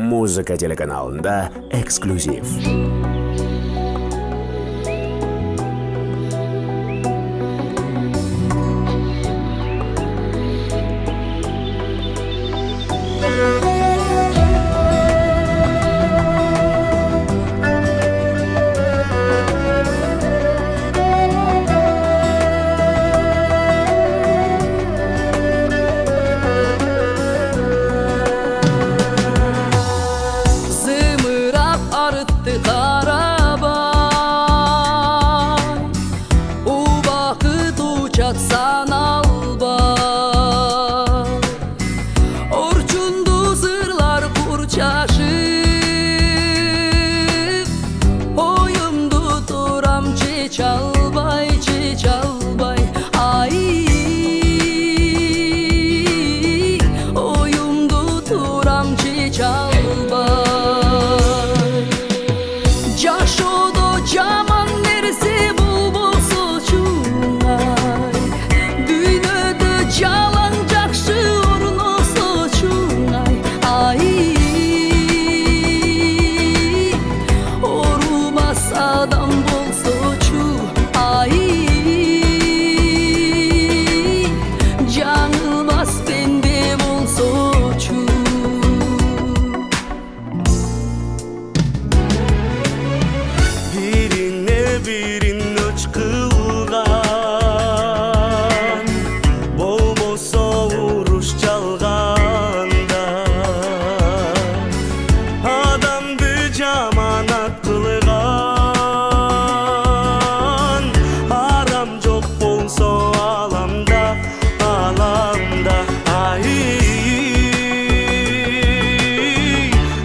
Muzika telekanalında ekskluziv. Arıttı Karabağ, o vakit uçaksan albay. Orçundu zırlar kurçaşıp, oyumdu duram çiçalbay, çiçalbay. Ay, oyumdu duram çiçalbay. Yaşodo caman neresi bulbulsu çunay, düğünödö calan jakşı ornosu çunay. Ay, orumaz adam bolso çu. Ay, canılmaz bende bolso çu. Birin öç kılgan, bolboso uruş çalganda, adamdı jamanat kılgan, haram jok bolso alamda, alamda. Ay,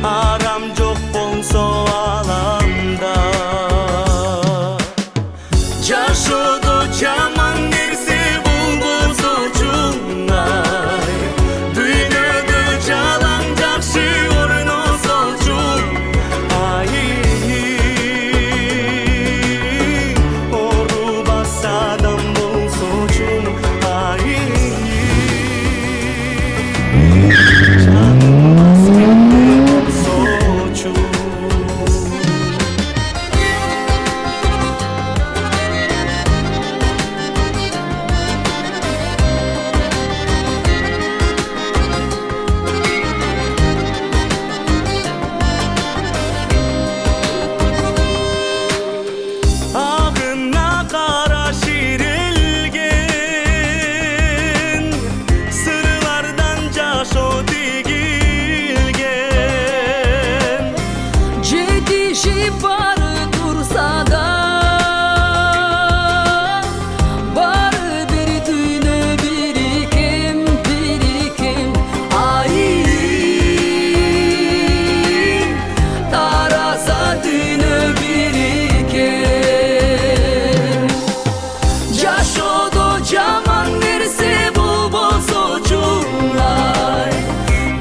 haram jok bolso alamda. Yaşodo caman neresi bulboso çunay, düğünödö calan jakşı ornoso çun. Ay, orubas adam bolso çun. Ay, canılmaz bende bolso çun. Ağına kara şirilgen, sırlardan caşo digilgen. Cedişi barı dursa da, barı bir düğünü birikim, birikim. Ay, tarasa düğünü birikim. Yaşodo caman neresi bulboso çunay,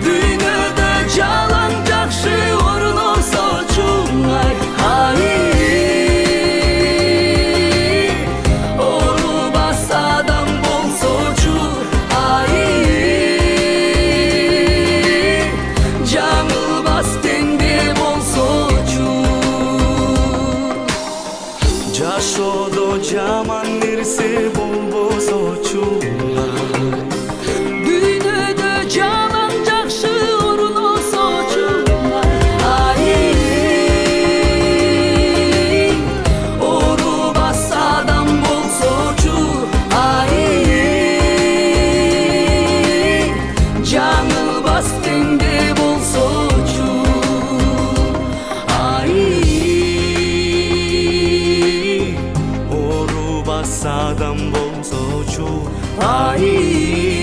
düğünödö calan jakşı ornoso çunay. Ay, orubas adam bolso çu. Ay, canılmaz bende bolso çu. Yaşodo caman neresi bulboso çunay, Düğünödö calan jakşı ornoso çunay. Ay, orubas adam bolso çu. Ay, canılmaz bende bolso çu. Ay, orubas adam bolso çun. ay.